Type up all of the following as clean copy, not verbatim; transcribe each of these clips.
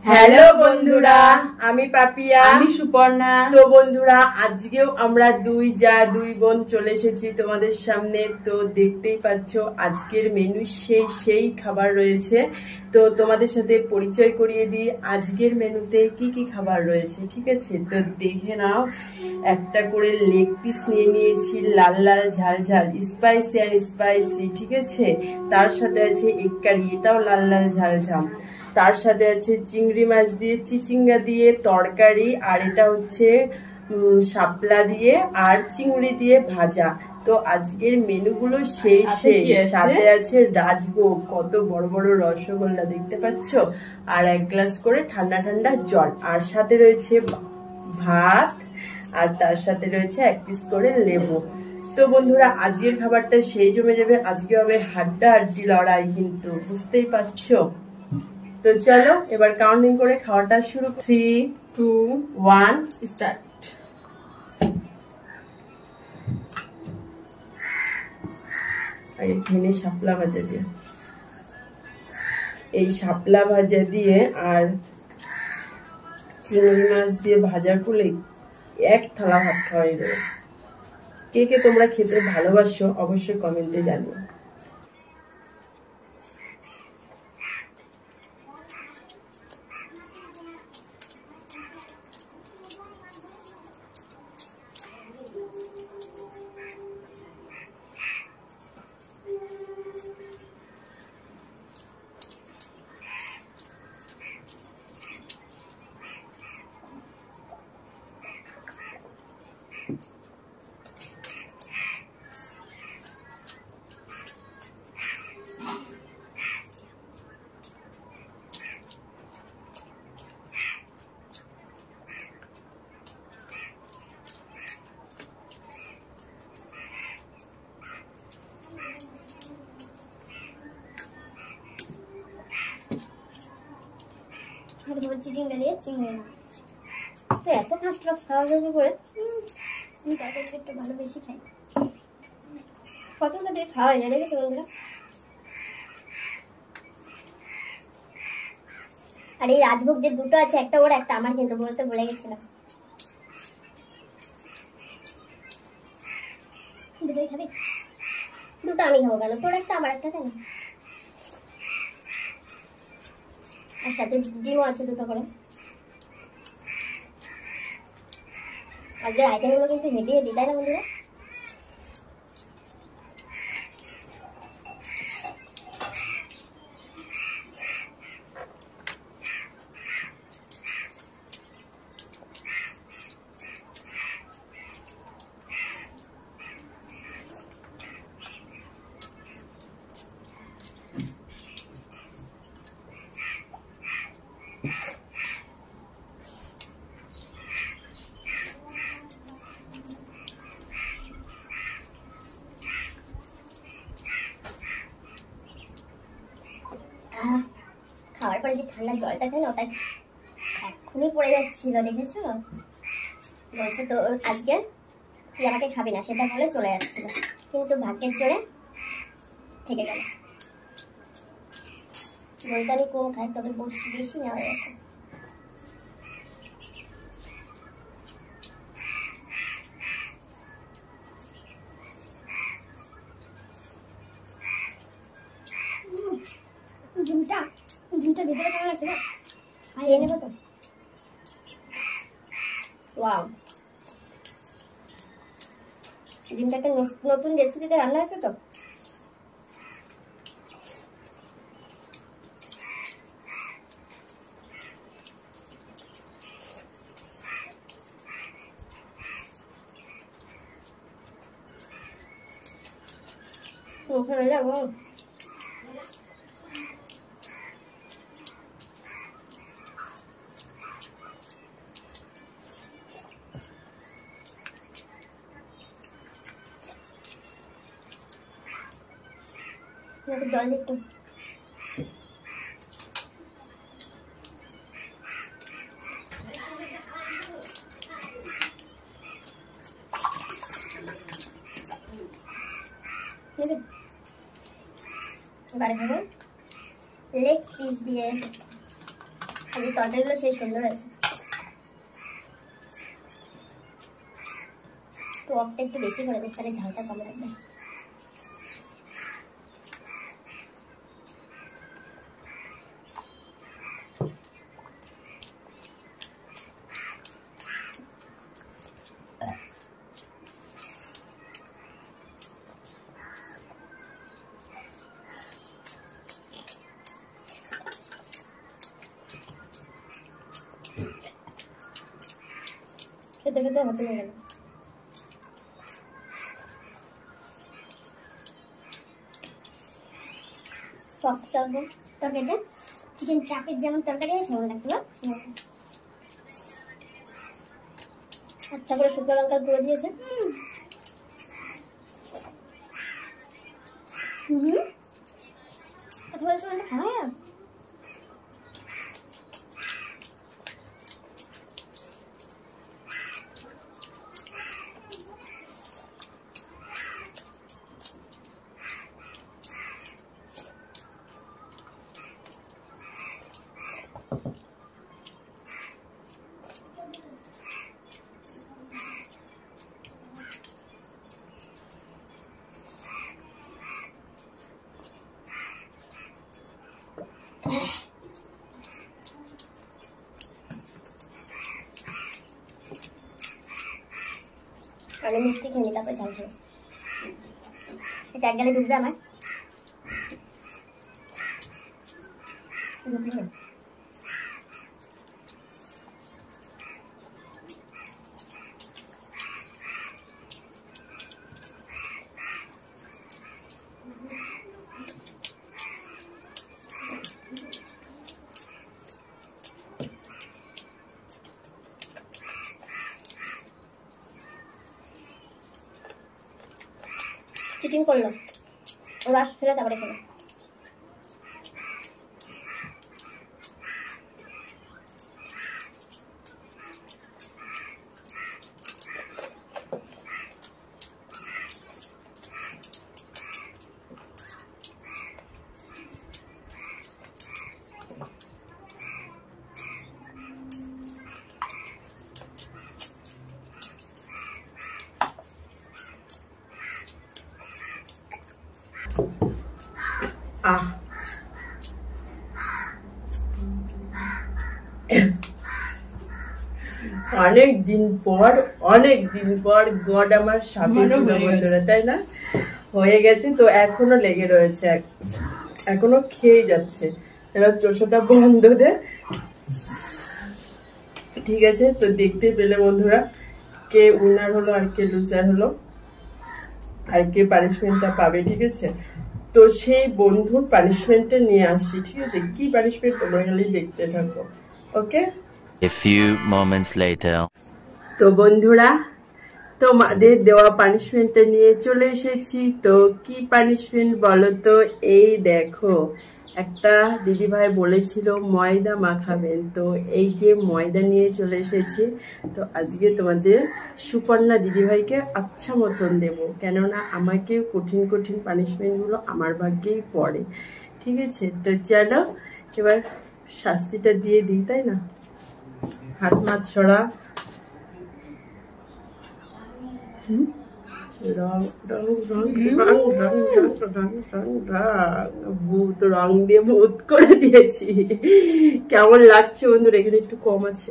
Hello বন্ধুরা, আমি পাপিয়া, আমি সুপর্ণা। তো বন্ধুরা আজকেও আমরা দুই বোন চলে এসেছি তোমাদের সামনে। তো দেখতেই পাচ্ছ আজকের মেনু সেই খাবার রয়েছে। তো তোমাদের সাথে পরিচয় করিয়ে দিই আজকের মেনুতে কি কি খাবার রয়েছে, ঠিক আছে? তো দেখে নাও, একটা করে লেগ পিস নিয়ে নিয়েছি, লাল লাল ঝাল ঝাল, স্পাইসি আর স্পাইসি, ঠিক আছে। তার সাথে আছে এগ কারি, এটাও লাল লাল ঝাল ঝাল। তার সাথে আছে চিংড়ি মাছ দিয়ে চিচিঙ্গা দিয়ে তরকারি, আর এটা হচ্ছে শাপলা দিয়ে আর চিংড়ি দিয়ে ভাজা। তো আজকের মেনুগুলো সেই সাথে আছে রাজভোগ, কত বড় বড় রসগোল্লা দেখতে পাচ্ছ, আর 1 গ্লাস করে ঠান্ডা ঠান্ডা জল, আর সাথে রয়েছে ভাত, আর তার সাথে রয়েছে 1 পিস করে লেবু। তো বন্ধুরা আজকের খাবারটা সেই জমে যাবে, আজকে হবে হাড্ডাহাড্ডি লড়াই, কিন্তু বুঝতেই পারছো। তো চলো এবার কাউন্টিং করে খাওয়াটা শুরু। 3, 2, 1 স্টার্ট। আগে খেয়ে শাপলা ভাজা দিয়ে, এই শাপলা ভাজা দিয়ে আর চিংড়ি মাছ দিয়ে ভাজা করলে 1 থালা ভাত খাওয়াই দেবে। কে কে তোমরা খেতে ভালোবাসো অবশ্যই কমেন্টে জানিও। চিচিঙ্গা দিয়ে চিংড়ি মাছ তো এত ফার্স্ট খাওয়া যাবে করে তাদের একটু ভালো বেশি খাই। কত দিয়ে খাওয়া যায় দেখেছো বন্ধুরা। আর এই রাজভোগ যে দুটো আছে, একটা ওর একটা আমার, কিন্তু বলতে ভুলে গেছিলাম। দুটোই খাবি? দুটো আমি খাবো কেন? তোর একটা আমার একটা, তাই না? আর সাথে ডিমও আছে 2টো করে। আজকের আইটেমগুলো কিন্তু হেভি হেভি, তাই না বন্ধুরা? খাওয়ার পরে যে ঠান্ডা জলটা খাই না, ওটা এক্ষুনি পড়ে যাচ্ছিল, দেখেছো? বলছে তো আজকে তুই আমাকে খাবি না, সেটা বলে চলে যাচ্ছিল, কিন্তু ভাগ্যের জোরে থেকে গেল। বলতে আমি কম খাই, তবে বেশি নেওয়া হয়ে গেছে। ঝুমটা ভিতরে কেমন লাগছে না? খেয়ে নেবো তো। ওয়াও, ডিমটা একটা নতুন রেসিপিতে রান্না হয়েছে তো। ওখানে যাবো। জল একটু এবারে ধরুন লেগ পিস দিয়ে আজকে তরকারিগুলো সেই সুন্দর আছে। টকটা একটু বেশি করে দিই, তাহলে ঝালটা কম লাগবে। খেতে খেতে হতে গেল। সফট তরকারিটা চিকেন চাপের যেমন তরকারি হয় সেমন লাগছিল। আচ্ছা করে শুকনো লঙ্কার গুঁড়ো দিয়েছে। কথা বলতে বলতে খাওয়া আমি মিষ্টি খেয়ে নি, তারপরে ঝাল খাই। এটা এক গালে ঢুকবে আমার। চিটিং করলো, রস ফেলে তারপরে খেলো। অনেক দিন পর গড আমার সাথে ছিল বন্ধুরা, তাই না? হয়ে গেছে তো, এখনো লেগে রয়েছে, এখনো খেয়ে যাচ্ছে। এবার চোষাটা বন্ধ দে, ঠিক আছে? তো দেখতে পেলে বন্ধুরা কে উইনার হলো আর কে লুজার হলো, আর কে পানিশমেন্টটা পাবে, ঠিক আছে? তো সেই বন্ধুর পানিশমেন্টটা নিয়ে আসি, ঠিক আছে? কি পানিশমেন্ট তোমরা খালি দেখতে থাকো, ওকে? A few moments later. তো বন্ধুরা তোমাদের দেওয়া পানিশমেন্টটা নিয়ে চলে এসেছি। তো কি পানিশমেন্ট বলো তো? এই দেখো, একটা দিদিভাই বলেছিল ময়দা মাখাবেন, তো এই যে ময়দা নিয়ে চলে এসেছি। তো আজকে তোমাদের সুপর্ণা দিদিভাইকে আচ্ছা মতন দেবো, কেননা আমাকে কঠিন কঠিন পানিশমেন্টগুলো আমার ভাগ্যেই পড়ে, ঠিক আছে? তো চলো এবার শাস্তিটা দিয়ে দিই, তাই না? হাত মাত ছড়া, ভূত রং দিয়ে ভূত করে দিয়েছি। কেমন লাগছে বন্ধুরা? এখানে একটু কম আছে।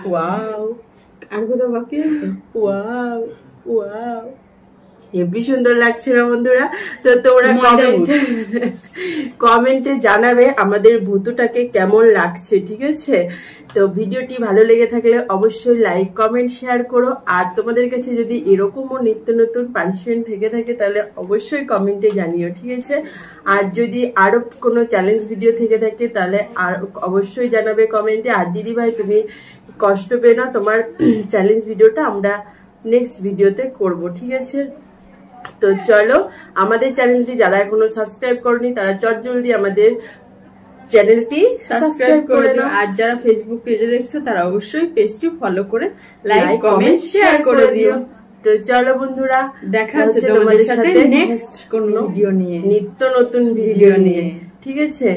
ওয়াও, আর কোথাও বাকি আছে? ওয়াও ওয়াও, হেবি সুন্দর লাগছে না বন্ধুরা? তো তোমরা কমেন্টে জানাবে আমাদের ভূতটাকে কেমন লাগছে, ঠিক আছে? তো ভিডিওটি ভালো লেগে থাকলে অবশ্যই লাইক কমেন্ট শেয়ার করো। আর তোমাদের কাছে যদি এরকমও নিত্য নতুন পানিশমেন্ট থেকে থাকে তাহলে অবশ্যই কমেন্টে জানিও, ঠিক আছে? আর যদি আরো কোনো চ্যালেঞ্জ ভিডিও থেকে থাকে তাহলে আর অবশ্যই জানাবে কমেন্টে। আর দিদি ভাই তুমি কষ্ট পেও না, তোমার চ্যালেঞ্জ ভিডিওটা আমরা নেক্সট ভিডিওতে করব, ঠিক আছে? তো চলো, আমাদের চ্যানেলটি যারা এখনো সাবস্ক্রাইব করনি তারা চটজলদি আমাদের চ্যানেলটি সাবস্ক্রাইব করে নাও। আর যারা ফেসবুক পেজে দেখছো তারা অবশ্যই পেজটি ফলো করে লাইক কমেন্ট শেয়ার করে দিও। তো চলো বন্ধুরা, দেখা হচ্ছে তোমাদের সাথে নেক্সট কোন ভিডিও নিয়ে, নিত্য নতুন ভিডিও নিয়ে, ঠিক আছে?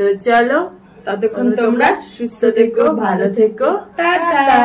তো চলো, ততক্ষণ তোমরা সুস্থ থেকো, ভালো থেকো, টাটা।